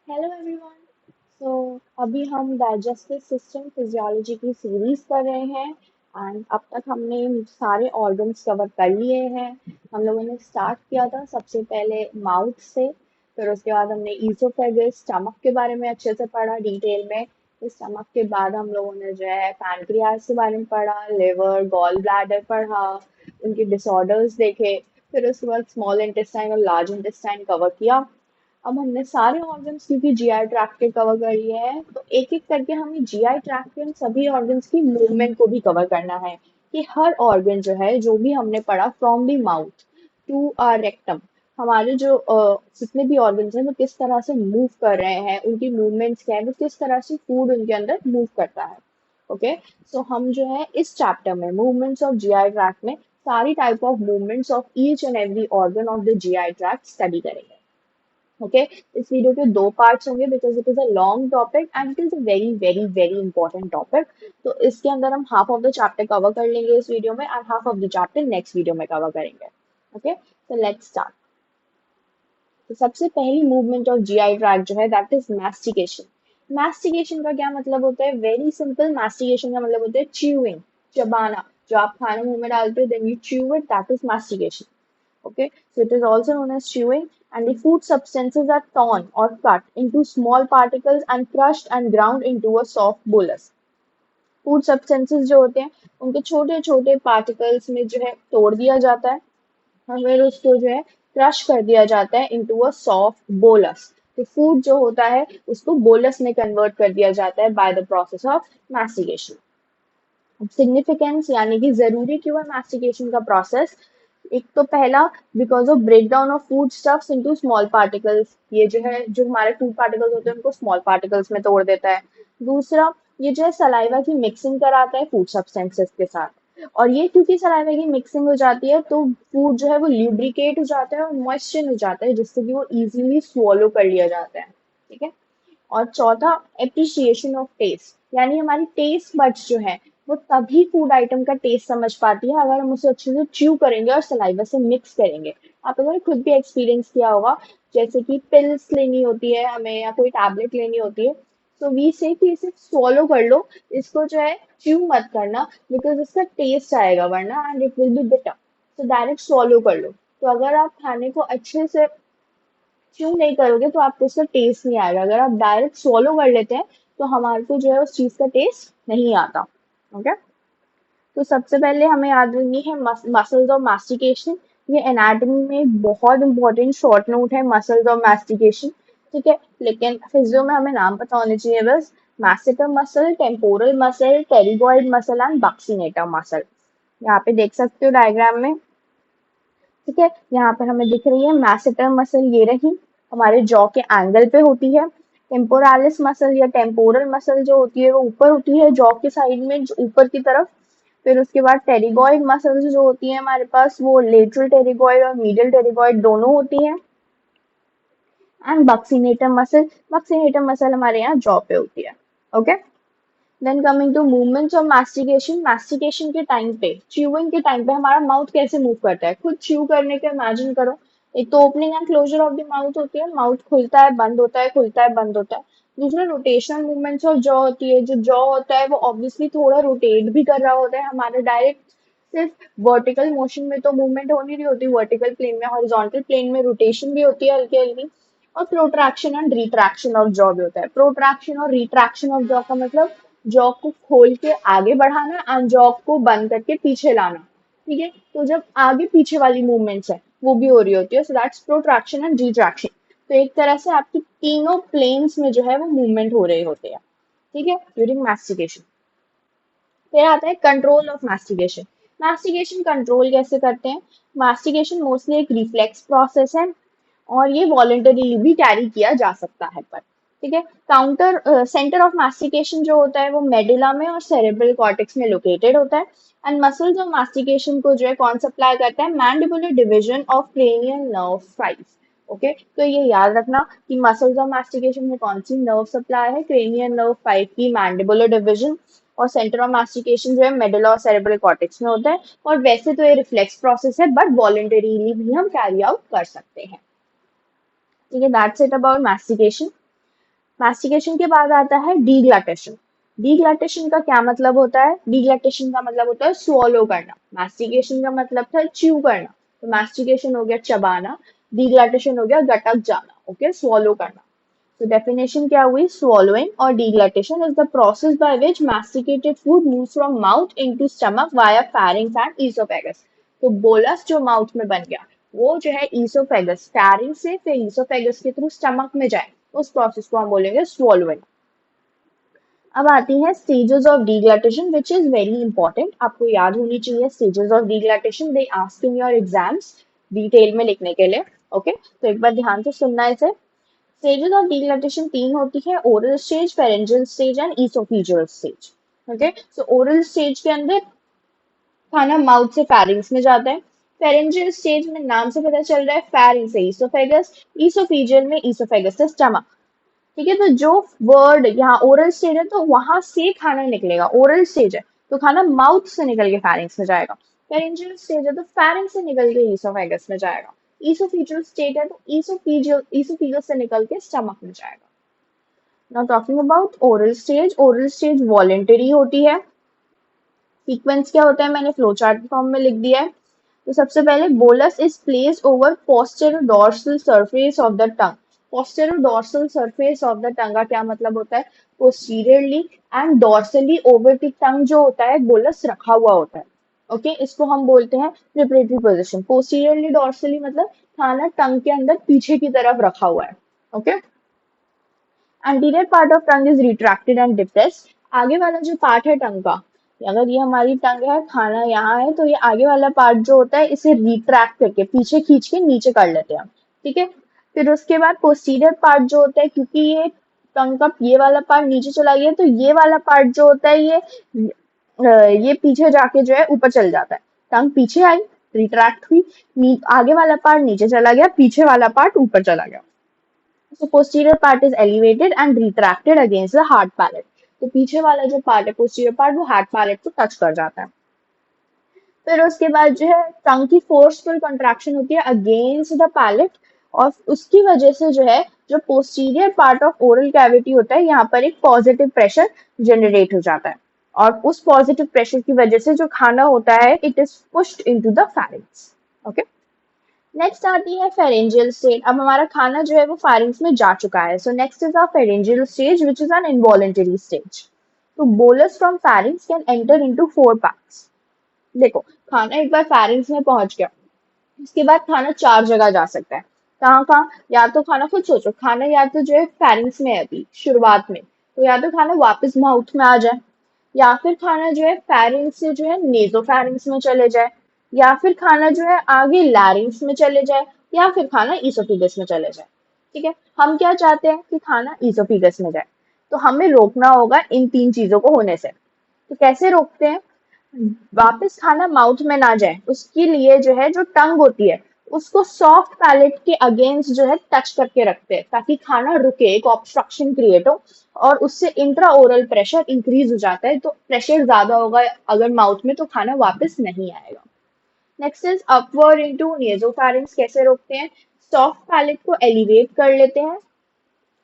Hello everyone. सो अभी हम digestive system physiology की सीरीज कर रहे हैं एंड अब तक हमने सारे ऑर्गन्स कवर कर लिए हैं। हम लोगों ने स्टार्ट किया था सबसे पहले माउथ से, फिर उसके बाद हमने ईसोफेगस स्टमक के बारे में अच्छे से पढ़ा डिटेल में। फिर स्टमक के बाद हम लोगों ने जो है पैनक्रियास के बारे में पढ़ा, लिवर, गॉल ब्लैडर पढ़ा, उनके डिसऑर्डर्स देखे। फिर उसके बाद स्मॉल इंटेस्टाइन और लार्ज इंटेस्टाइन कवर किया। अब हमने सारे ऑर्गन्स क्योंकि जीआई ट्रैक्ट के कवर कर लिए हैं, तो एक एक करके हमें जीआई ट्रैक्ट के उन सभी ऑर्गन्स की मूवमेंट को भी कवर करना है कि हर ऑर्गन जो है, जो भी हमने पढ़ा from the mouth to our rectum, हमारे जो जितने भी ऑर्गन्स हैं वो किस तरह से मूव कर रहे हैं, उनकी मूवमेंट्स क्या है, वो किस तरह से फूड उनके अंदर मूव करता है। ओके, सो हम जो है इस चैप्टर में मूवमेंट्स ऑफ जीआई ट्रैक्ट में सारी type of movements of each and every organ of the GI tract study करेंगे। ओके, इस वीडियो के दो पार्ट्स होंगे because it is a long topic and it is a very very very important topic. तो इसके अंदर हम half of the chapter cover कर लेंगे इस वीडियो में and half of the chapter next video में कवर करेंगे। Okay, so let's start. तो सबसे पहली मूवमेंट ऑफ जीआई ट्रैक्ट जो है दैट इज मैस्टिकेशन। मैस्टिकेशन का क्या मतलब होता है? वेरी सिंपल, मैस्टिकेशन का मतलब होता है च्यूइंग, चबाना। जो आप खाना मुंह में डालते हो then you chew it, that is mastication. Okay, so it is also known as chewing, and the food substances are torn or cut into small particles and crushed and ground into a soft bolus. Food substances जो होते हैं उनके छोटे छोटे particles में जो है तोड़ दिया जाता है और फिर उसको जो है क्रश कर दिया जाता है इनटू अ सॉफ्ट बोलस। तो फूड जो होता है उसको बोलस में कन्वर्ट कर दिया जाता है by the process of mastication. Significance यानी कि जरूरी क्यों है मैस्टिकेशन का प्रोसेस? एक तो पहला, because of break down of food stuffs into small particles, ये जो है जो हमारे फूड पार्टिकल्स होते हैं उनको स्मॉल पार्टिकल्स में तोड़ देता है। दूसरा, ये जो है सलाइवा की मिक्सिंग कराता है फूड सब्सटेंसेस के साथ, और ये क्योंकि सलाइवा की मिक्सिंग हो जाती है तो फूड जो है वो ल्यूब्रिकेट हो जाता है और मॉइस्चर हो जाता है जिससे कि वो इजीली स्वॉलो कर लिया जाता है। ठीक है। और चौथा, एप्रिसिएशन ऑफ टेस्ट, यानी हमारी टेस्ट बड्स जो है वो तभी फूड आइटम का टेस्ट समझ पाती है अगर हम उसे अच्छे से च्यू करेंगे और सलाइवा से मिक्स करेंगे। आप अगर खुद भी एक्सपीरियंस किया होगा, जैसे कि पिल्स लेनी होती है हमें या कोई टैबलेट लेनी होती है, तो वी से कि इसे swallow कर लो, इसको जो है च्यू मत करना बिकॉज इसका टेस्ट आएगा वरना and it will be bitter. तो डायरेक्ट swallow कर लो। तो अगर आप खाने को अच्छे से च्यू नहीं करोगे तो आपको उसका टेस्ट नहीं आएगा। अगर आप डायरेक्ट swallow कर लेते हैं तो हमारे को जो है उस चीज का टेस्ट नहीं आता। ओके, तो सबसे पहले हमें याद रखनी है मसल्स ऑफ मास्टिकेशन। ये एनाटॉमी में एक बहुत इंपॉर्टेंट शॉर्ट नोट है, मसल्स ऑफ मास्टिकेशन। ठीक है, लेकिन फिजियो में हमें नाम पता होने चाहिए बस। Masticator muscle, temporal muscle, pterygoid muscle and buccinator muscle. यहाँ पे देख सकते हो डायग्राम में। ठीक है, यहाँ पे हमें दिख रही है मैसेटर मसल, ये रही हमारे जॉ के एंगल पे होती है। टेम्पोरालिस मसल या टेम्पोरल मसल जो होती है वो ऊपर होती है जॉ के साइड में, ऊपर की तरफ। फिर उसके बाद टेरिगॉइड मसल्स जो होती है हमारे पास वो लेटरल टेरिगॉइड और मीडियल टेरिगॉइड दोनों होती हैं। एंड बक्सिनेटर मसल हमारे यहाँ जॉ पे होती है। Okay, then coming to movements of mastication. Mastication के टाइम पे, च्यूइंग के टाइम पे हमारा माउथ कैसे मूव करता है, खुद च्यू करने का इमेजिन करो। एक तो opening and closure of the mouth होती है, माउथ खुलता है बंद होता है, खुलता है बंद होता है। दूसरा, रोटेशनल मूवमेंट्स ऑफ जॉ होती है। जो जॉ होता है वो ऑब्वियसली थोड़ा रोटेट भी कर रहा होता है, हमारा डायरेक्ट सिर्फ वर्टिकल मोशन में तो मूवमेंट हो नहीं रही होती, वर्टिकल प्लेन में, हॉरिजॉन्टल प्लेन में रोटेशन भी होती है हल्की हल्की। और protraction and retraction of jaw भी होता है। प्रोट्रैक्शन और रिट्रैक्शन ऑफ जॉ का मतलब जॉ को खोल के आगे बढ़ाना एंड जॉ को बंद करके पीछे लाना। ठीक है, तो जब आगे पीछे वाली मूवमेंट्स है वो भी हो रही होती है, so that's protraction and retraction. तो एक तरह से आपकी तीनों प्लेन्स में जो है वो मूवमेंट हो रहे होते हैं। ठीक है, ड्यूरिंग मैस्टिकेशन। फिर आता है control of mastication. Mastication control कैसे करते हैं? मैस्टिकेशन मोस्टली एक रिफ्लेक्स प्रोसेस है और ये वॉलंटरीली भी कैरी किया जा सकता है। पर ठीक है, काउंटर सेंटर ऑफ मास्टिकेशन जो होता है वो मेडुला में और सेरेब्रल कॉर्टेक्स में लोकेटेड होता है। एंड मसल्स ऑफ मास्टिकेशन को जो है कौन सप्लाई करता है? Mandibular division of cranial nerve five. Okay, तो ये याद रखना कि मसल्स ऑफ मास्टिकेशन में कौन सी नर्व सप्लाई है? क्रेनियल नर्व फाइव की मैंडिबुलर डिवीजन। और सेंटर ऑफ मास्टिकेशन जो है मेडुला और सेरेब्रल कॉर्टेक्स में होता है। और वैसे तो ये रिफ्लेक्स प्रोसेस है बट वॉलंटरीली भी हम कैरी आउट कर सकते हैं। ठीक है, that's it about mastication. Mastication के बाद आता है डीग्लटेशन। डीग्लटेशन का क्या मतलब होता है? डीग्लटेशन का मतलब होता है स्वॉलो करना। मैस्टिकेशन का मतलब था च्यू करना, तो मैस्टिकेशन हो गया चबाना, डीग्लटेशन हो गया गटक जाना, ओके, स्वॉलो करना। तो डेफिनेशन क्या हुई? swallowing or deglutition is the process by which masticated food moves from mouth into stomach via pharynx and esophagus. तो बोलस जो माउथ में बन गया वो जो है ईसोफेगस, फैरिंग से फिर ईसोफेगस के थ्रू स्टमक में जाए, उस प्रोसेस को हम बोलेंगे swallowing। अब आती है stages of deglutition which is very important, आपको याद होनी चाहिए stages of deglutition, they ask in your exams detail में लिखने के लिए, ओके। तो एक बार ध्यान से सुनना इसे। स्टेजेस ऑफ डीग्लटेशन तीन होती है, oral stage, pharyngeal stage and oesophageal stage, okay. So oral stage के अंदर खाना माउथ से फेरिंग्स में जाता है, फेरेंजियल स्टेज में नाम से पता चल रहा है फेरिंग से ईसोफेगस, ईसोफेजियल में ईसोफेगस से स्टमक, ठीक है। तो जो वर्ड यहाँ ओरल स्टेज है तो वहां से खाना निकलेगा, ओरल स्टेज है तो खाना माउथ से निकल के फेरिंग्स में जाएगा, फेरेंजियल स्टेज है तो फेरिंग्स से निकल के ईसोफेगस में जाएगा, इसोफेजियल स्टेज है तो ईसोफेगस से निकल के स्टमक में जाएगा। Now talking about oral stage voluntary होती है। सीक्वेंस क्या होता है मैंने फ्लो चार्ट फॉर्म में लिख दिया है। तो सबसे पहले bolus is placed over posterodorsal surface of the tongue. Posterodorsal surface of the tongue का क्या मतलब होता है? Posteriorly and dorsally over the tongue जो होता है बोलस रखा हुआ होता है, ओके। इसको हम बोलते हैं प्रिपरेटरी पोजीशन। पोस्टीरियरली डोर्सली मतलब खाना टंग के अंदर पीछे की तरफ रखा हुआ है, okay. Anterior part of tongue is retracted and depressed. आगे वाला जो पार्ट है टंग का, अगर ये हमारी टंग है, खाना यहाँ है, तो ये आगे वाला पार्ट जो होता है इसे रिट्रैक्ट करके पीछे खींच के नीचे कर लेते हैं हम, ठीक है। फिर उसके बाद पोस्टीरियर पार्ट जो होता है, क्योंकि ये टंग का ये वाला पार्ट नीचे चला गया तो ये वाला पार्ट जो होता है ये पीछे जाके जो है ऊपर चल जाता है। टंग पीछे आई, रिट्रैक्ट हुई, आगे वाला पार्ट नीचे चला गया, पीछे वाला पार्ट ऊपर चला गया। So posterior part is elevated and retracted against the hard palate. तो पीछे वाला जो पार्ट है posterior part वो hard palate को टच कर जाता है। फिर उसके बाद जो है टंग की फोर्सफुल कंट्रैक्शन होती है अगेंस्ट द पैलेट, और उसकी वजह से जो है जो posterior part of oral cavity होता है यहाँ पर एक पॉजिटिव प्रेशर जनरेट हो जाता है, और उस पॉजिटिव प्रेशर की वजह से जो खाना होता है it is pushed into the pharynx, okay. Next आती है फेरेंजियल स्टेज। अब हमारा खाना जो है वो फेरिंग्स में जा चुका है, so next is a pharyngeal stage which is an involuntary stage. तो bolus from pharynx can enter into 4 parts. देखो खाना एक बार फेरिंग्स में पहुंच गया, उसके बाद खाना 4 जगह जा सकता है। कहाँ कहाँ? या तो खाना खुद सोचो, खाना या तो जो है फेरिंग्स में है अभी शुरुआत में, तो या तो खाना वापस माउथ में आ जाए, या फिर खाना जो है फेरिंग्स से जो है नेजोफेरिंग्स में चले जाए, या फिर खाना जो है आगे लैरिंग्स में चले जाए, या फिर खाना ईसोफिगस में चले जाए, ठीक है। हम क्या चाहते हैं कि खाना ईसोफिगस में जाए, तो हमें रोकना होगा इन 3 चीजों को होने से। तो कैसे रोकते हैं? वापस खाना माउथ में ना जाए उसके लिए जो है जो टंग होती है उसको सॉफ्ट पैलेट के अगेंस्ट जो है टच करके रखते हैं ताकि खाना रुके, एक ऑब्स्ट्रक्शन क्रिएट हो, और उससे इंट्रा ओरल प्रेशर इंक्रीज हो जाता है, तो प्रेशर ज्यादा होगा अगर माउथ में तो खाना वापस नहीं आएगा। Next is upward into नेसोफैरिंग्स। कैसे रोकते हैं? सॉफ्ट पैलेट को एलिवेट कर लेते हैं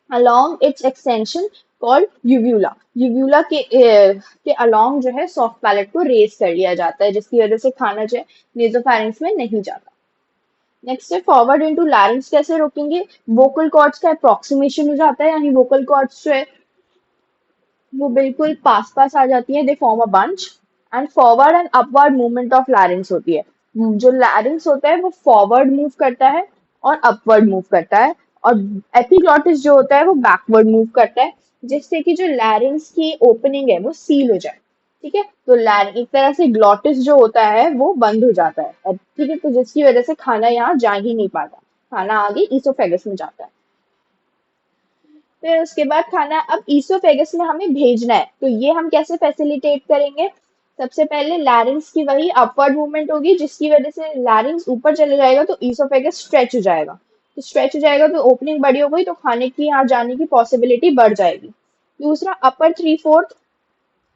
along its extension called uvula। uvula के along जो है सॉफ्ट पैलेट को रेज कर लिया जाता है, जिसकी वजह से खाना जो है नेसोफैरिंग्स में नहीं जाता। नेक्स्ट है फॉरवर्ड इनटू लैरिंग्स। कैसे रोकेंगे? वोकल कॉर्ड्स का अप्रोक्सीमेशन हो जाता है, यानी वोकल कॉर्ड्स जो है वो बिल्कुल पास पास आ जाती है, they form a bunch. And forward and upward movement of लैरिंग्स होती है। जो लैरिंग्स होता है वो फॉरवर्ड मूव करता है और अपवर्ड मूव करता है, और एपिग्लॉटिस जो होता है वो बैकवर्ड मूव करता है, जिससे कि जो लैरिंग्स की ओपनिंग है वो सील हो जाए, ठीक है। तो एक तरह से ग्लॉटिस जो होता है वो बंद हो जाता है, ठीक है, तो जिसकी वजह से खाना यहाँ जा ही नहीं पाता, खाना आगे ईसोफेगस में जाता है। फिर उसके बाद खाना अब ईसोफेगस में हमें भेजना है, तो ये हम कैसे फैसिलिटेट करेंगे? सबसे पहले लैरिंग्स की वही अपवर्ड मूवमेंट होगी, जिसकी वजह से लैरिंग्स ऊपर चले जाएगा तो ईसोफेगस स्ट्रेच हो जाएगा, तो स्ट्रेच हो जाएगा तो ओपनिंग बड़ी हो गई तो खाने की यहाँ जाने की पॉसिबिलिटी बढ़ जाएगी। दूसरा, अपर 3/4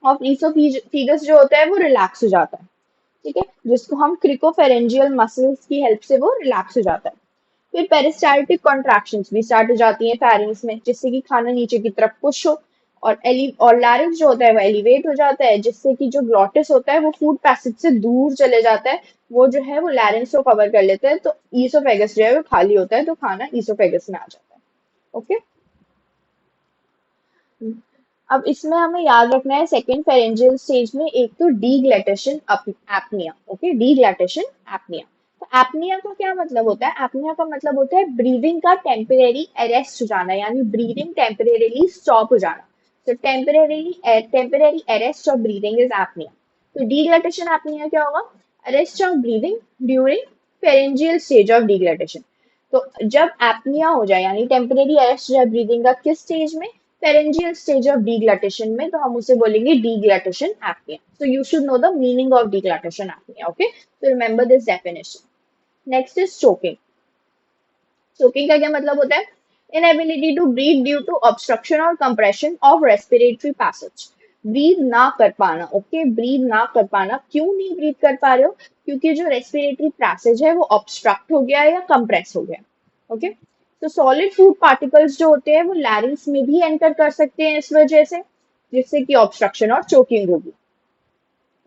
ऑफ ईसोफेगस जो होता है वो रिलैक्स हो जाता है, ठीक है, जिसको हम क्रिकोफेरेंजियल मसल्स की हेल्प से वो रिलैक्स हो जाता है। फिर पेरिस्टाल्टिक कॉन्ट्रैक्शंस भी स्टार्ट हो जाती हैं फेरेंक्स में, जिससे कि खाना नीचे की तरफ पुश हो, और लैरिंक्स जो होता है वो एलिवेट हो जाता है, जिससे कि जो ग्लॉटिस होता है वो फूड पैसेज से दूर चले जाता है, वो जो है वो लैरिंक्स को कवर कर लेता है, तो ईसोफेगस जो है वो खाली होता है, तो खाना ईसोफेगस में आ जाता है। ओके। अब इसमें हमें याद रखना है सेकेंड फेरेंजियल स्टेज में एक तो deglutition apnoea. Okay, deglutition apnoea. तो एपनिया का क्या मतलब होता है? एपनिया का मतलब होता है ब्रीदिंग का टेम्परेरी अरेस्ट हो जाना, यानी ब्रीदिंग टेम्परेरीली स्टॉप हो जाना। तो temporary arrest of breathing is apnoea. तो डीग्लैटेशन एपनिया क्या होगा? Arrest of breathing during pharyngeal stage of deglutition. तो जब एपनिया हो जाए यानी टेम्परेरी अरेस्ट हो जाए ब्रीदिंग का, किस स्टेज में? pharyngeal stage of deglutition में, तो हम उसे बोलेंगे deglutition apnea. So you should know the meaning of deglutition apnea. Okay, so remember this definition. Next is choking. Choking का क्या मतलब होता है? Inability to breathe due to obstruction or compression of respiratory passage. Breathe ना कर पाना। Okay, breathe ना कर पाना। क्यों नहीं ब्रीथ कर पा रहे हो? क्योंकि जो रेस्पिरेटरी पैसेज है वो ऑब्स्ट्रक्ट हो गया है या कंप्रेस हो गया। ओके, तो सॉलिड फूड पार्टिकल्स जो होते हैं वो लैरिंग्स में भी एंटर कर सकते हैं इस वजह से, जिससे कि ऑब्स्ट्रक्शन और चोकिंग होगी।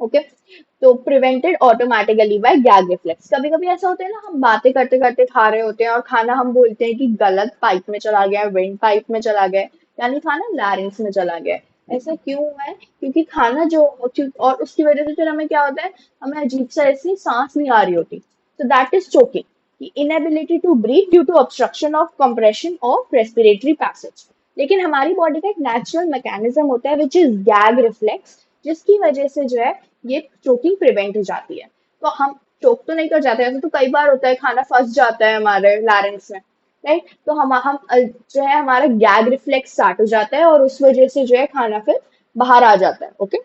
ओके, तो prevented automatically bye gag reflex. कभी कभी ऐसा होता है ना, हम बातें करते करते खा रहे होते हैं और खाना हम बोलते हैं कि गलत पाइप में चला गया, विंड पाइप में चला गया, यानी खाना लैरिंग्स में चला गया। ऐसा क्यों हुआ है? क्योंकि खाना जो, और उसकी वजह से फिर हमें क्या होता है, हमें अजीब सा ऐसी सांस नहीं आ रही होती, तो that is choking. Inability to breathe due to obstruction of compression of respiratory passage. लेकिन हमारी बॉडी का एक नेचुरल मैकेनिज्म होता है विच इज गैग रिफ्लेक्स, जिसकी वजह से जो है ये चोकिंग प्रिवेंट हो जाती है। तो हम चोक तो नहीं कर जाते, ऐसे तो कई बार होता है खाना फंस जाता है हमारे लैरिंग्स में, राइट? तो हम जो है हमारा गैग रिफ्लेक्स स्टार्ट हो जाता है और उस वजह से जो है खाना फिर बाहर आ जाता है। ओके,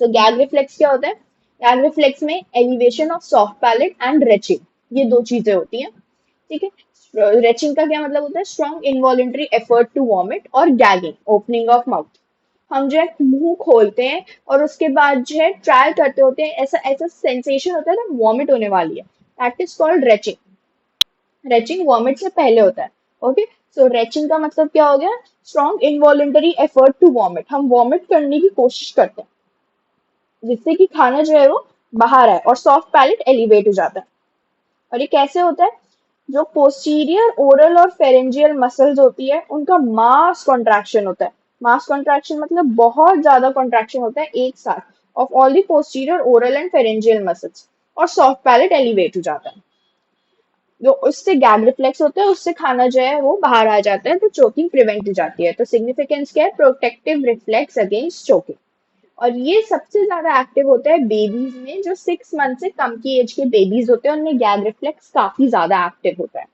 तो गैग रिफ्लेक्स क्या होता है? गैग रिफ्लेक्स में elevation of soft palate and reaching, ये दो चीजें होती हैं। ठीक है, रेचिंग का क्या मतलब होता है? Strong involuntary effort to vomit, और गैगिंग ओपनिंग ऑफ माउथ। हम जो है मुंह खोलते हैं और उसके बाद जो है ट्राई करते होते हैं, ऐसा ऐसा सेंसेशन होता है ना वॉमिट होने वाली है, that is called reaching. Reaching vomit से पहले होता है। ओके, सो रेचिंग का मतलब क्या हो गया? Strong involuntary effort to vomit. हम वॉमिट करने की कोशिश करते हैं जिससे कि खाना जो है वो बाहर आए और सॉफ्ट पैलेट एलिवेट हो जाता है। और ये कैसे होता है? जो पोस्टीरियर ओरल और फेरेंजियल मसल्स होती है उनका मास कॉन्ट्रैक्शन होता है। मास कॉन्ट्रैक्शन मतलब बहुत ज्यादा कॉन्ट्रैक्शन होता है एक साथ of all the posterior oral and pharyngeal muscles, और सॉफ्ट पैलेट एलिवेट हो जाता है। जो उससे गैग रिफ्लेक्स होता है उससे खाना जो है वो बाहर आ जाता है, तो चोकिंग प्रिवेंट हो जाती है। तो सिग्निफिकेंस क्या है? Protective reflex against choking. और ये सबसे ज्यादा एक्टिव होता है बेबीज में, जो 6 मंथ से कम की एज के बेबीज होते हैं उनमें गैग रिफ्लेक्स काफी ज्यादा एक्टिव होता है।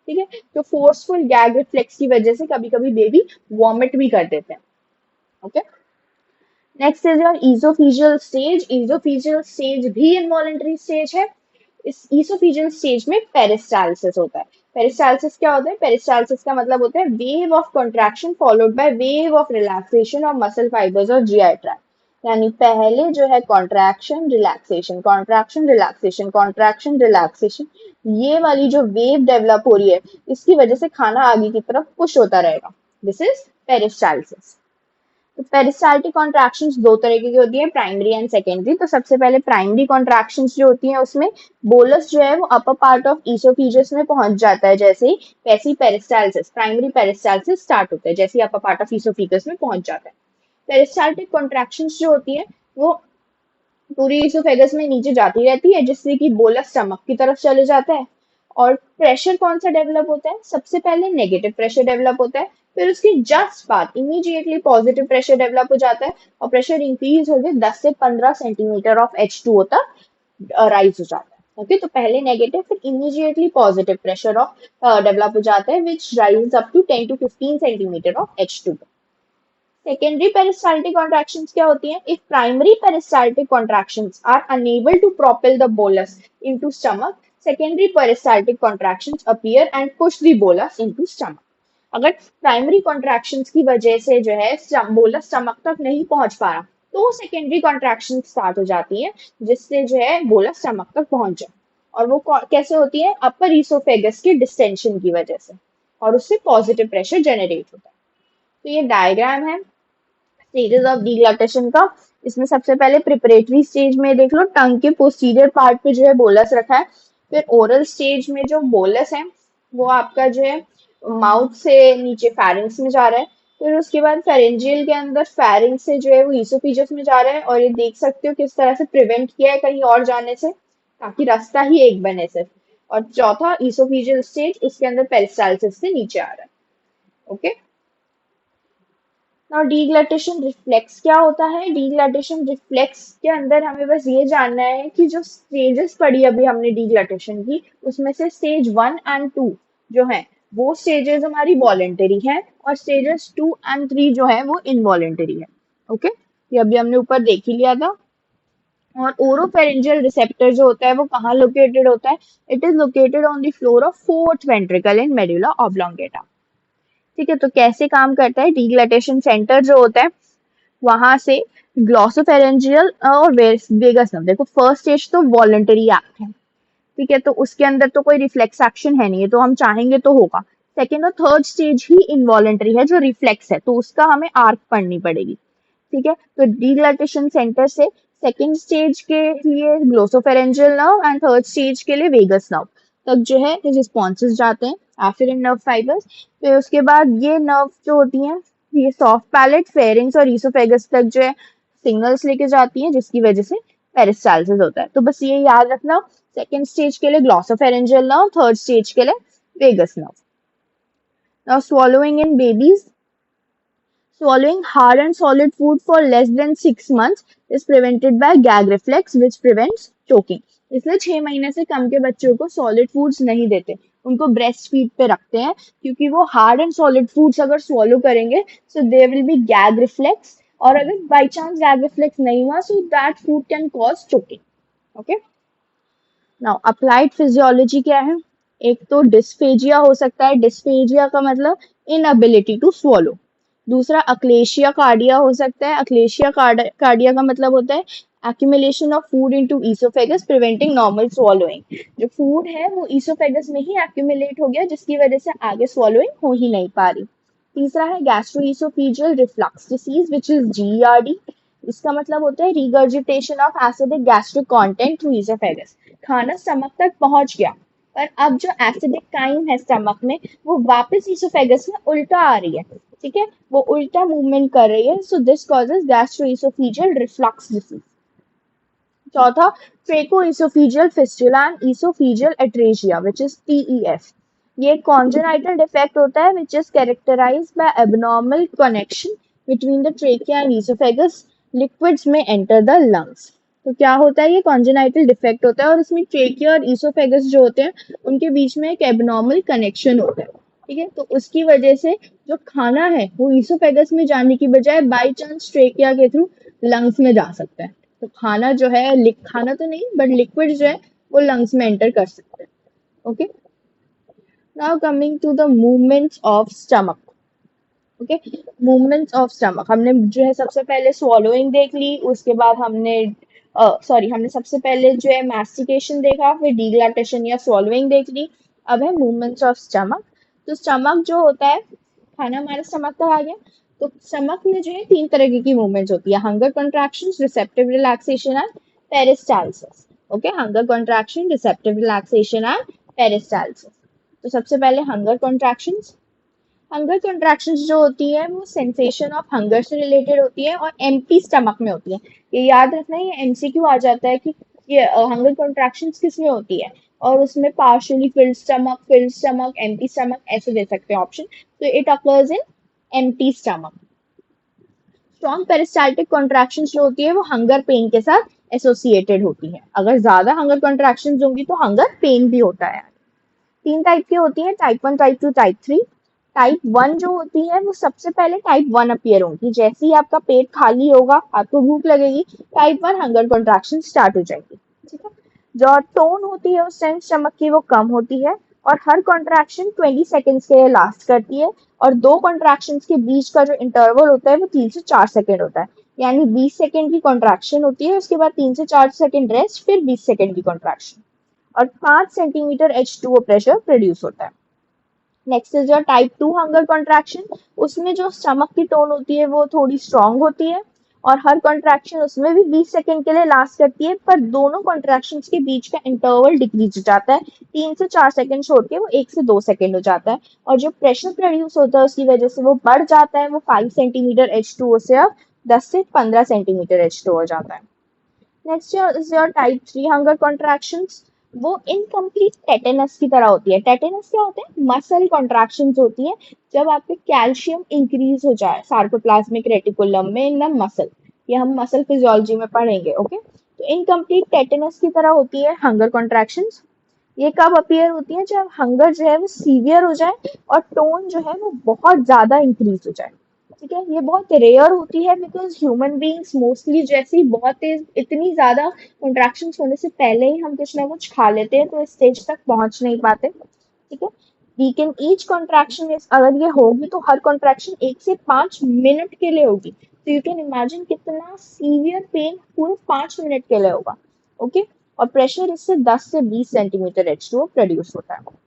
ठीक है, तो फोर्सफुल गैग रिफ्लेक्स की वजह से कभी कभी बेबी वॉमिट भी कर देते हैं। Okay, next is your oesophageal stage. Oesophageal stage भी इनवॉलेंटरी स्टेज है। इस ईसोफेजियल स्टेज में पेरिस्टाल्सिस होता है। पेरिस्टाल्सिस क्या होता है? पेरिस्टाल्सिस का मतलब होता है wave of contraction followed by wave of relaxation of muscle fibres और जीआई ट्रैक्ट। यानी पहले जो है contraction relaxation, contraction relaxation, contraction relaxation, ये वाली जो वेव डेवलप हो रही है इसकी वजह से खाना आगे की तरफ पुश होता रहेगा। This is peristalsis. तो पेरिस्टाल्टिक कॉन्ट्रैक्शंस दो तरीके की होती है, प्राइमरी एंड सेकेंडरी। तो सबसे पहले प्राइमरी कॉन्ट्रैक्शंस जो होती हैं उसमें बोलस जो है वो अपर पार्ट ऑफ ईसोफेजस में पहुंच जाता है, जैसे ही वैसे ही पेरिस्टाल्सिस, प्राइमरी पेरिस्टाल्सिस स्टार्ट होता है जैसे ही अपर पार्ट ऑफ ईसोफेगस में पहुंच जाता है। पेरिस्टाल्टिक कॉन्ट्रैक्शंस जो होती है वो पूरी ईसोफेगस में नीचे जाती रहती है, जिससे कि बोलस स्टमक की तरफ चले जाता है। और प्रेशर कौन सा डेवलप होता है? सबसे पहले नेगेटिव प्रेशर डेवलप होता है, फिर उसके जस्ट बाद इमीडिएटली पॉजिटिव प्रेशर डेवलप हो जाता है, और प्रेशर इंक्रीज होकर 10 से 15 सेंटीमीटर ऑफ H2O तक राइज हो जाता है। ओके, तो पहले नेगेटिव फिर immediately positive pressure of develop हो जाता है which rise up to 10 to 15 centimetre of H2O। Secondary peristaltic contractions क्या होती हैं? If primary peristaltic contractions are unable to propel the bolus into stomach, secondary peristaltic contractions appear and push the bolus into stomach. अगर primary contractions की वजह से जो है bolus stomach तक नहीं पहुंच पा रहा, तो सेकेंडरी कॉन्ट्रैक्शन स्टार्ट हो जाती है जिससे जो है बोलस स्टमक तक पहुंच जाए। और वो कैसे होती है, अपर ईसोफेगस के डिस्टेंशन की वजह से, और उससे पॉजिटिव प्रेशर जनरेट होता है। तो ये डायग्राम है स्टेजेस ऑफ डिग्लटेशन का। इसमें सबसे पहले प्रिपरेटरी स्टेज में देख लो, टंग के पोस्टीरियर पार्ट पे जो है बोलस रखा है। फिर ओरल स्टेज में जो बोलस है वो आपका जो है माउथ से नीचे फेरिंग्स में जा रहा है। फिर उसके बाद फेरेंजियल के अंदर फेरिंग्स से जो है वो ईसोफेगस में जा रहा है, और ये देख सकते हो किस तरह से प्रिवेंट किया है कहीं और जाने से, ताकि रास्ता ही एक बने सिर्फ। और चौथा ईसोफेजियल स्टेज, उसके अंदर पेरिस्टालसिस से नीचे आ रहा है। ओके, नाउ डिग्लटेशन रिफ्लेक्स क्या होता है? डिग्लटेशन रिफ्लेक्स के अंदर हमें बस ये जानना है कि जो स्टेजेस पढ़ी अभी हमने डिग्लटेशन की, उसमें से स्टेज 1 और 2 जो है वो स्टेजेस हमारी वॉलेंटरी है, और स्टेजेस 2 और 3 जो है वो इनवॉलेंटरी है। ओके, ये अभी हमने ऊपर देख ही लिया था। और ओरोफेरेंजियल रिसेप्टर जो होता है वो कहाँ लोकेटेड होता है? It is located on the floor of fourth ventricle in medulla oblongata. ठीक है, तो कैसे काम करता है? डिग्लटेशन सेंटर जो होता है वहां से ग्लॉसोफेरेंजियल और वेगस नर्व, देखो फर्स्ट स्टेज तो वॉलंटरी एक्ट है, ठीक है, तो उसके अंदर तो कोई रिफ्लेक्स एक्शन है नहीं है, तो हम चाहेंगे तो होगा। सेकेंड और थर्ड स्टेज ही इनवॉलंटरी है जो रिफ्लेक्स है, तो उसका हमें आर्क पढ़नी पड़ेगी। ठीक है, तो डिग्लटेशन सेंटर से सेकेंड स्टेज के लिए glossopharyngeal nerve and third stage के लिए वेगस नर्व तक जो है रिस्पॉन्सेज जाते हैं, एफिरन नर्व फाइबर्स। फिर उसके बाद ये नर्व जो होती हैं ये सॉफ्ट पैलेट, फेरिंग्स और ईसोफेगस तक जो है सिग्नल्स लेके जाती हैं, जिसकी वजह से पेरिस्टालसिस होता है। तो बस ये याद रखना, सेकेंड स्टेज के लिए ग्लॉसोफेरेंजियल नर्व, थर्ड स्टेज के लिए vagus nerve. Now swallowing in babies, swallowing hard and solid food for less than 6 months is prevented by gag reflex which prevents choking. इसलिए 6 महीने से कम के बच्चों को सॉलिड फूड्स नहीं देते, उनको ब्रेस्ट फीड पे रखते हैं, क्योंकि वो हार्ड एंड सॉलिड फूड्स अगर swallow करेंगे so there will be gag reflex, और अगर बाई चांस गैग रिफ्लेक्स नहीं हुआ so that food can cause choking. Okay, now applied physiology क्या है? एक तो डिस्फेजिया हो सकता है, डिस्फेजिया का मतलब इनएबिलिटी टू स्वॉलो। दूसरा अक्लेशिया कार्डिया हो सकता है, अक्लेशिया कार्डिया का मतलब होता है accumulation of food into esophagus preventing normal swallowing। जो फूड है वो esophagus में ही accumulate हो गया, जिसकी वजह से आगे swallowing हो ही नहीं पा रही। तीसरा है gastro-oesophageal reflux disease which is GERD। इसका मतलब होता है regurgitation of acidic gastric content through oesophagus. खाना स्टमक तक पहुंच गया, पर अब जो एसिडिक काइम है स्टमक में वो वापस इसोफेगस में उल्टा आ रही है, ठीक है, वो उल्टा मूवमेंट कर रही है, so this causes gastroesophageal reflux disease. चौथा tracheoesophageal fistula and esophageal atresia which is TEF। ये कॉन्जेनाइटल डिफेक्ट होता है which is characterised by abnormal connection between the trachea and esophagus, liquids में एंटर द लंग्स। तो क्या होता है? ये कॉन्जेनाइटल डिफेक्ट होता है और इसमें ट्रेकिया और इसोफेगस जो होते हैं उनके बीच में एक एबनॉर्मल कनेक्शन होता है, ठीक है, तो उसकी वजह से जो खाना है वो इसोफेगस में जाने की बजाय बाई चांस ट्रेकिया के थ्रू लंग्स में जा सकता है। तो खाना जो है, खाना तो नहीं बट लिक्विड जो है वो लंग्स में एंटर कर सकते हैं। Okay, now coming to the movements of stomach. Okay, movements of stomach हमने जो है सबसे पहले स्वॉलोइंग देख ली, उसके बाद हमने सबसे पहले जो है मैस्टिकेशन देखा, फिर डिग्लटेशन या स्वॉलोइंग देख ली। अब है मूवमेंट्स ऑफ स्टमक। तो स्टमक जो होता है, खाना हमारे स्टमक तक आ गया, तो स्टमक में जो है 3 तरह की मूवमेंट्स होती है, hunger contractions, receptive relaxation and peristalsis. Okay, hunger contraction, receptive relaxation and peristalsis. तो सबसे पहले हंगर कॉन्ट्रैक्शंस। हंगर कॉन्ट्रैक्शंस जो होती है वो सेंसेशन ऑफ हंगर से रिलेटेड होती है और एम्प्टी स्टमक में होती है। ये याद रखना, ये MCQ आ जाता है कि ये हंगर कॉन्ट्रैक्शंस किस में होती है, और उसमें partially field stomach, empty stomach ऐसे दे सकते हैं ऑप्शन। तो it occurs in empty stomach. Strong peristaltic contractions जो होती है वो हंगर पेन के साथ एसोसिएटेड होती है। अगर ज्यादा हंगर कॉन्ट्रैक्शंस होंगी तो हंगर पेन भी होता है। 3 टाइप की होती है, टाइप 1, टाइप 2, टाइप 3। टाइप 1 जो होती है वो सबसे पहले टाइप 1 अपीयर होगी, जैसे ही आपका पेट खाली होगा आपको भूख लगेगी, टाइप 1 हंगर कॉन्ट्रैक्शन स्टार्ट हो जाएगी। ठीक है, जो टोन होती है उस टाइम स्टमक की वो कम होती है, और हर कॉन्ट्रैक्शन 20 सेकेंड्स के लिए लास्ट करती है, और 2 कॉन्ट्रैक्शंस के बीच का जो इंटरवल होता है वो 3 से 4 सेकेंड होता है। यानी 20 सेकेंड की कॉन्ट्रैक्शन होती है, उसके बाद 3 से 4 सेकेंड रेस्ट, फिर 20 सेकेंड की कॉन्ट्रैक्शन। और 5 सेंटीमीटर H2O प्रेशर प्रोड्यूस होता है। Next is your type 2 hunger contraction. उसमें जो स्टमक की टोन होती है वो थोड़ी स्ट्रांग होती है और हर कॉन्ट्रैक्शन उसमें भी 20 सेकंड के लिए लास्ट करती है, पर दोनों कॉन्ट्रैक्शन के बीच का इंटरवल डिक्रीज हो जाता है, 3 से 4 सेकंड छोड़ के वो 1 से 2 सेकंड हो जाता है। और जो प्रेशर प्रोड्यूस होता है उसकी वजह से वो बढ़ जाता है, वो 5 सेंटीमीटर H2O से अब 10 से 15 सेंटीमीटर H2O हो जाता है। Next is your type 3 hunger contractions. वो इनकम्प्लीट टेटेनस की तरह होती है। टेटेनस क्या होता है? मसल कॉन्ट्रैक्शंस होती है जब आपके कैल्शियम इंक्रीज हो जाए सार्कोप्लाज्मिक रेटिकुलम में इन द मसल। ये हम मसल फिजियोलॉजी में पढ़ेंगे, ओके। तो इनकम्प्लीट टेटेनस की तरह होती है हंगर कॉन्ट्रैक्शंस। ये कब अपीयर होती है? जब हंगर जो है वो सीवियर हो जाए और टोन जो है वो बहुत ज्यादा इंक्रीज हो जाए। ठीक है, ये बहुत रेयर होती है बिकॉज ह्यूमन बींग्स मोस्टली जैसे ही बहुत तेज इतनी ज्यादा कॉन्ट्रैक्शन होने से पहले ही हम कुछ ना कुछ खा लेते हैं, तो इस स्टेज तक पहुंच नहीं पाते। ठीक है, we can each contraction is, अगर ये होगी तो हर कॉन्ट्रैक्शन 1 से 5 मिनट के लिए होगी, तो यू कैन इमेजिन कितना सीवियर पेन पूरे 5 मिनट के लिए होगा। ओके, और प्रेशर इससे 10 से 20 सेंटीमीटर H2O प्रोड्यूस होता है।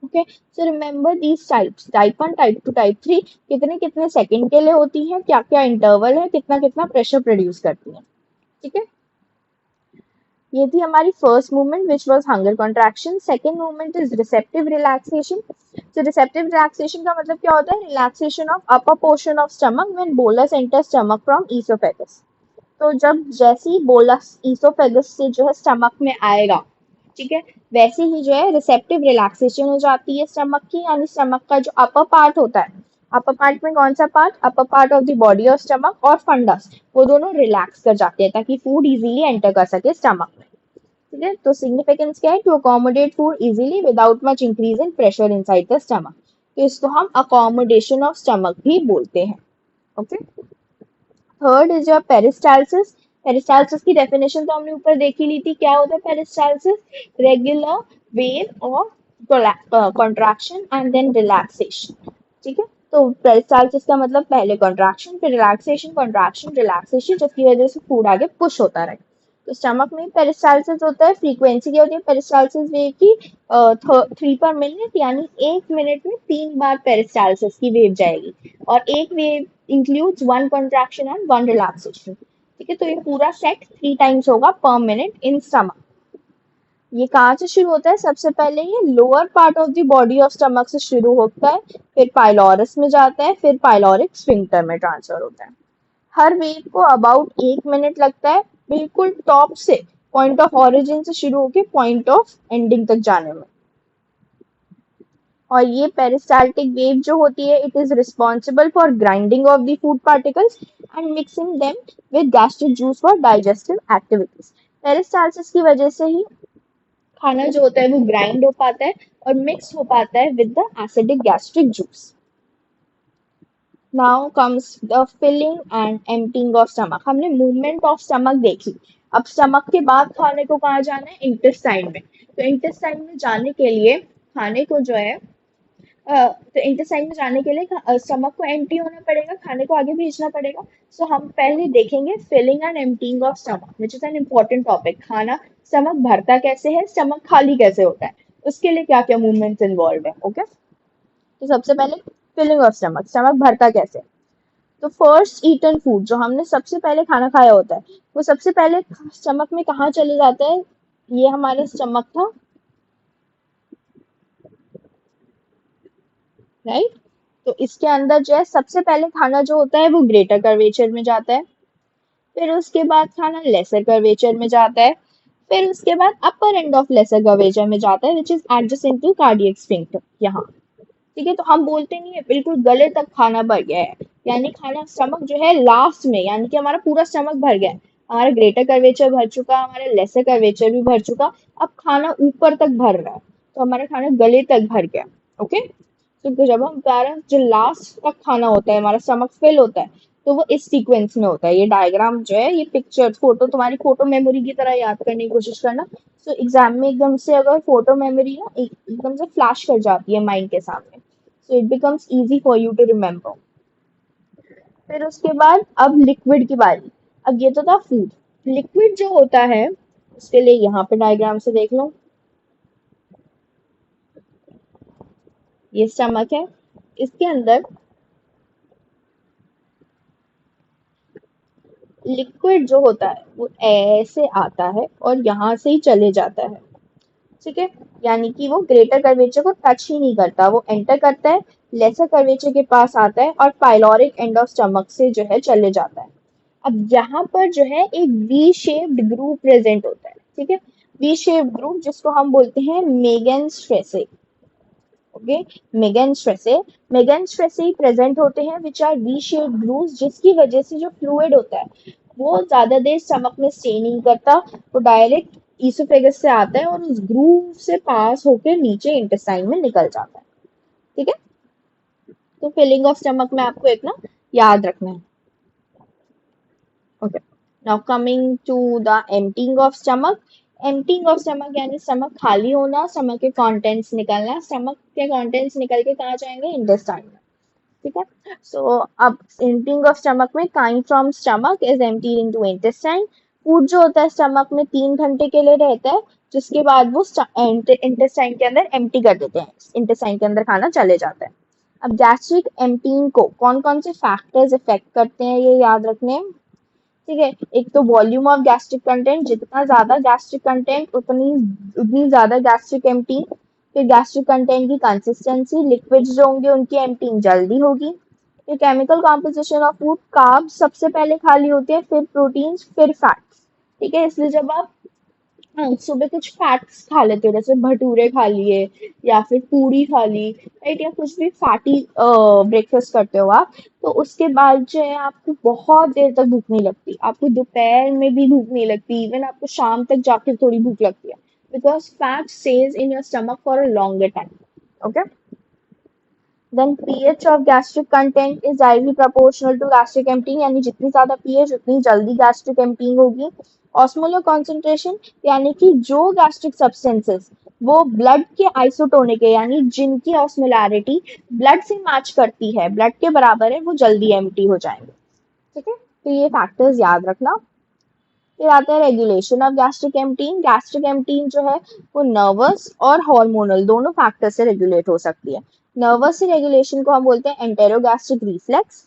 Okay, so remember these types, type 1, type 2, type 3 कितने कितने सेकंड के लिए होती है, क्या क्या इंटरवल है, कितना कितना प्रेशर प्रोड्यूस करती है। ठीक है, ये थी हमारी first movement which was hunger contraction. Second movement is receptive relaxation. तो रिसेप्टिव रिलैक्सेशन का मतलब क्या होता है? Relaxation of upper portion of stomach when bolus enter stomach from oesophagus. तो जब जैसे ही बोलस ईसोफेगस से जो है स्टमक में आएगा, ठीक है, वैसे ही जो है रिसेप्टिव रिलैक्सेशन हो जाती है स्टमक की, यानी स्टमक का जो अपर पार्ट होता है, अपर पार्ट में कौन सा part? Upper part of the body of stomach और फंडस, वो दोनों रिलैक्स कर जाते हैं ताकि फूड इजीली एंटर कर सके स्टमक में। ठीक है, तो सिग्निफिकेंस क्या है? To accommodate food easily without much increase in pressure inside the stomach. तो इसको हम अकोमोडेशन ऑफ स्टमक भी बोलते हैं। Okay, third is your peristalsis. Peristalsis की डेफिनेशन तो हमने ऊपर देख ही ली थी। क्या होता है peristalsis? Regular wave of contraction and then relaxation. ठीक है, तो पेरिस्टालसिस का मतलब पहले कॉन्ट्रैक्शन फिर रिलैक्सेशन, कॉन्ट्रैक्शन रिलैक्सेशन, जिसकी वजह से फूड आगे पुश होता रहे। तो स्टमक में पेरिस्टालसिस होता है। फ्रीक्वेंसी क्या होती है पेरिस्टालसिस वेव की? 3 पर मिनट, यानी 1 मिनट में 3 बार पेरिस्टालसिस की वेव जाएगी, और एक wave includes 1 contraction and 1 relaxation. ठीक है, तो ये पूरा सेट 3 टाइम्स होगा पर मिनट इन स्टमक। ये कहाँ से शुरू होता है? सबसे पहले ये lower part of the body of stomach से शुरू होता है, फिर पाइलोरस में जाता है, फिर पाइलोरिक स्फिंक्टर में ट्रांसफर होता है। हर वेव को अबाउट 1 मिनट लगता है, बिल्कुल टॉप से पॉइंट ऑफ ओरिजिन से शुरू होकर पॉइंट ऑफ एंडिंग तक जाने में। और ये पेरिस्टाल्टिक वेव जो होती है, it is responsible for grinding of the food particles and mixing them with gastric juice for digestive activities. Peristalsis की वजह से ही खाना जो होता है वो ग्राइंड हो पाता है और मिक्स हो पाता है with the acidic gastric juice. Now comes the filling and emptying of stomach. हमने मूवमेंट ऑफ स्टमक देखी, अब स्टमक के बाद खाने को कहाँ जाना है? इंटेस्टाइन में। तो इंटेस्टाइन में जाने के लिए खाने को जो है तो इंटेस्टाइन में जाने के लिए स्टमक को एम्प्टी होना पड़ेगा, खाने को आगे भेजना पड़ेगा। सो हम पहले देखेंगे filling and emptying of stomach, which is an important topic. खाना स्टमक भरता कैसे है, स्टमक खाली कैसे होता है, उसके लिए क्या क्या मूवमेंट्स इन्वॉल्व है। ओके, तो सबसे पहले फिलिंग ऑफ स्टमक, स्टमक भरता कैसे? तो फर्स्ट ईटन फूड, जो हमने सबसे पहले खाना खाया होता है, वो सबसे पहले स्टमक में कहाँ चले जाता है? ये हमारा स्टमक था, राइट। तो इसके अंदर जो है सबसे पहले खाना जो होता है वो ग्रेटर कर्वेचर में जाता है, फिर उसके बाद खाना लेसर कर्वेचर में जाता है, फिर उसके बाद upper end of lesser curvature में जाता है, which is adjacent to cardiac sphincter यहाँ। ठीक है, तो हम बोलते नहीं है बिल्कुल गले तक खाना भर गया है, यानी खाना स्टमक जो है लास्ट में, यानी कि हमारा पूरा स्टमक भर गया है, हमारा ग्रेटर कर्वेचर भर चुका, हमारा लेसर कर्वेचर भी भर चुका, अब खाना ऊपर तक भर रहा है, तो हमारा खाना गले तक भर गया। ओके, तो जब हम बता रहे हैं जो लास्ट तक खाना होता है हमारा स्टमक फिल होता है, तो वो इस सीक्वेंस में होता है। ये डायग्राम जो है, ये पिक्चर फोटो, तुम्हारी फोटो मेमोरी की तरह याद करने की कोशिश करना। तो एग्जाम में एकदम से अगर फोटो मेमोरी ना एकदम से फ्लैश कर जाती है माइंड के सामने, so it becomes easy for you to remember। फिर उसके बाद अब लिक्विड की बारी। अब ये तो था फूड। लिक्विड जो होता है उसके लिए यहाँ पे डायग्राम से देख लो। ये स्टमक है। इसके अंदर लिक्विड जो होता है वो ऐसे आता है और यहाँ से ही चले जाता है। ठीक है, यानी कि वो ग्रेटर कर्वेचर को टच ही नहीं करता, वो एंटर करता है, लेसर कर्वेचर के पास आता है और पाइलोरिक एंड ऑफ स्टमक से जो है चले जाता है। अब यहाँ पर जो है एक वी शेप्ड ग्रूव प्रेजेंट होता है। ठीक है, वी शेप्ड ग्रूव जिसको हम बोलते हैं Magenstrasse. Okay, Magenstrasse present होते हैं which are V shaped grooves, जिसकी वजह से जो फ्लूइड होता है वो ज्यादा देर स्टमक में स्टे नहीं करता, वो डायरेक्ट ईसोफेगस से आता है और उस ग्रूव से पास होकर नीचे इंटेस्टाइन में निकल जाता है। ठीक है, तो फिलिंग ऑफ स्टमक में आपको एक ना याद रखना है। Okay, now coming to the emptying of stomach. Emptying of stomach यानी स्टमक खाली होना, स्टमक के कंटेंट्स निकलना। स्टमक के कंटेंट्स निकल के कहाँ जाएंगे? इंटेस्टाइन में। ठीक है, सो अब एम्पटिंग ऑफ स्टमक में cawing from stomach is emptied into intestine. Food जो होता है स्टमक में 3 घंटे के लिए रहता है, जिसके बाद वो इंटेस्टाइन के अंदर एम्प्टी कर देते हैं, इंटेस्टाइन के अंदर खाना चले जाता है। अब गैस्ट्रिक एम्पटींग को कौन कौन से फैक्टर्स इफेक्ट करते हैं ये याद रखने हैं। ठीक है, एक तो वॉल्यूम ऑफ गैस्ट्रिक कंटेंट, जितना ज्यादा गैस्ट्रिक कंटेंट उतनी उतनी ज्यादा गैस्ट्रिक एम्पटी। फिर गैस्ट्रिक कंटेंट की कंसिस्टेंसी, लिक्विड्स जो होंगे उनकी एम्पटिंग जल्दी होगी। फिर chemical composition of food, carbs सबसे पहले खाली होते हैं, फिर प्रोटीन्स, फिर फैट्स। ठीक है, इसलिए जब आप सुबह कुछ फैट्स खा लेते हो, जैसे भटूरे खा लिए या फिर पूरी खा ली, राइट, या कुछ भी फैटी ब्रेकफास्ट करते हो आप, तो उसके बाद जो है आपको बहुत देर तक भूख नहीं लगती, आपको दोपहर में भी भूख नहीं लगती, इवन आपको शाम तक जाके थोड़ी भूख लगती है, because fat stays in your stomach for a longer time. Okay, then pH of gastric content is directly proportional to gastric emptying, यानी जितनी ज्यादा pH उतनी जल्दी गैस्ट्रिक एम्पटिंग होगी। ऑस्मोलर कॉन्सेंट्रेशन, यानी कि जो गैस्ट्रिक सब्सटेंसेस वो ब्लड के आइसोटोनिक है, यानी जिनकी ऑस्मोलैरिटी ब्लड से मैच करती है, ब्लड के बराबर है, वो जल्दी एम्प्टी हो जाएंगे। ठीक है, तो ये फैक्टर्स याद रखना। फिर आता है रेगुलेशन ऑफ गैस्ट्रिक एम्पटीन। गैस्ट्रिक एम्पटीन जो है वो नर्वस और हार्मोनल दोनों फैक्टर से रेगुलेट हो सकती है। नर्वस रेगुलेशन को हम बोलते हैं एंटेरोगैस्ट्रिक रिफ्लेक्स।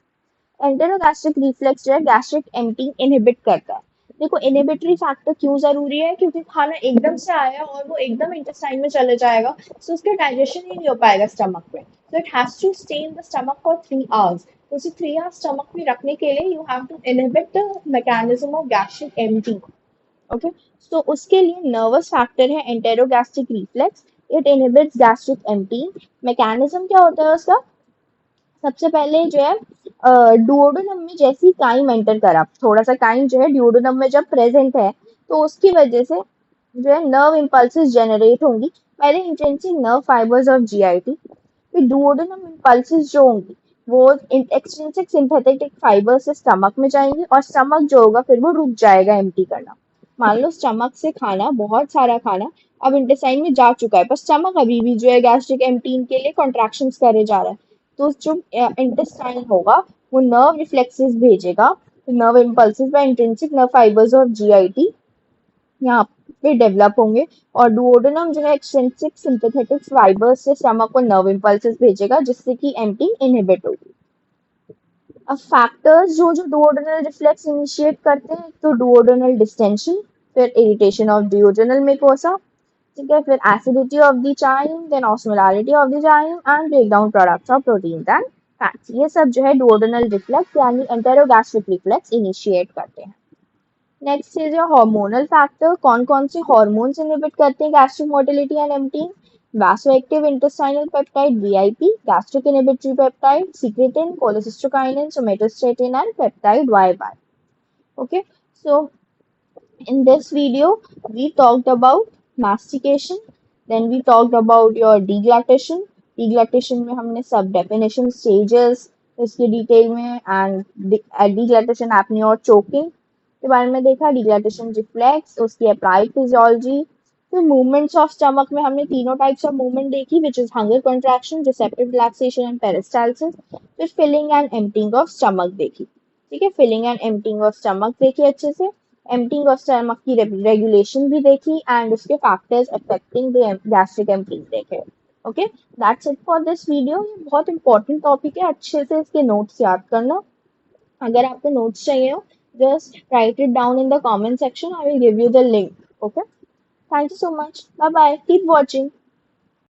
एंटेरोगैस्ट्रिक रिफ्लेक्स जो है गैस्ट्रिक एम्पटीन इनहिबिट करता है। देखो, इनहिबिटरी फैक्टर क्यों जरूरी है? क्योंकि खाना एकदम से आया और वो एकदम इंटेस्टाइन में चले जाएगा, तो उसका डाइजेशन ही नहीं हो पाएगा स्टमक में, so it has to stay in the stomach for 3 hours. तो उसे 3 hours स्टमक में रखने के लिए you have to inhibit the mechanism of gastric emptying. Okay, तो उसके लिए नर्वस फैक्टर है enterogastric reflex, it inhibits gastric emptying. Mechanism क्या होता है उसका? सबसे पहले जो है डुओडेनम में जैसी काइम एंटर करा, थोड़ा सा काइम जो है डुओडेनम में जब प्रेजेंट है, तो उसकी वजह से जो है नर्व इम्पल्सेस जनरेट होंगी। पहले intrinsic nerve fibers of GIT, फिर डुओडेनम इम्पल्सेस जो होंगी वो एक्सट्रिंसिक सिंथेटिक फाइबर से स्टमक में जाएंगी, और स्टमक जो होगा फिर वो रुक जाएगा एम्प्टी करना। मान लो स्टमक से खाना, बहुत सारा खाना अब इंटेस्टाइन में जा चुका है, पर स्टमक अभी भी जो है गैस्ट्रिक एम्पटीन के लिए कॉन्ट्रैक्शंस करे जा रहा है, तो जो इंटेस्टाइन होगा वो नर्व रिफ्लेक्सेस भेजेगा, nerve impulses by intrinsic nerve fibers of GIT यहाँ पे डेवलप होंगे, और डुओडेनम जो है एक्सट्रिंसिक सिंथेटिक फाइबर्स से स्टमक को नर्व इम्पल्सेस भेजेगा, जिससे कि एम्पटी इनहिबिट होगी। अब फैक्टर्स जो डुओडेनल रिफ्लेक्स इनिशिएट करते हैं, तो डुओडेनल डिस्टेंशन, फिर इरिटेशन ऑफ डुओडेनल मेकोसा, ठीक है, फिर acidity of the chyme, then osmolarity of the chyme and break down products of protein and fats. ये सब जो है डुओडेनल रिफ्लेक्स यानी एंटेरोगैस्ट्रिक रिफ्लेक्स इनिशिएट करते हैं। नेक्स्ट है जो हार्मोनल फैक्टर, कौन कौन से हार्मोन्स इनहिबिट करते हैं gastric motility and emptying? vasoactive intestinal peptide VIP, gastric inhibitory peptide, secretin, cholecystokinin, somatostatin, and peptide YY. Okay, so in this video, we talked about mastication, then we talked about your deglutition. Deglutition में हमने सब definition stages इसकी detail में and deglutition apnea और choking के बारे में देखा, deglutition reflex, उसकी applied physiology, फिर movements of stomach में हमने तीनों types of movement देखी, which is hunger contraction, receptive relaxation and peristalsis, फिर filling and emptying of stomach देखी। ठीक है, filling and emptying of stomach देखी अच्छे से, एम्पटिंग ऑफ स्टमक की रेगुलेशन भी देखी, एंड उसके factors affecting the gastric emptying देखे। Okay, that's it for this video. ये बहुत इंपॉर्टेंट टॉपिक है, अच्छे से इसके नोट्स याद करना। अगर आपको नोट्स चाहिए हो, just write it down in the comment section. I will give you the link. Okay. Thank you so much. Bye bye. Keep watching.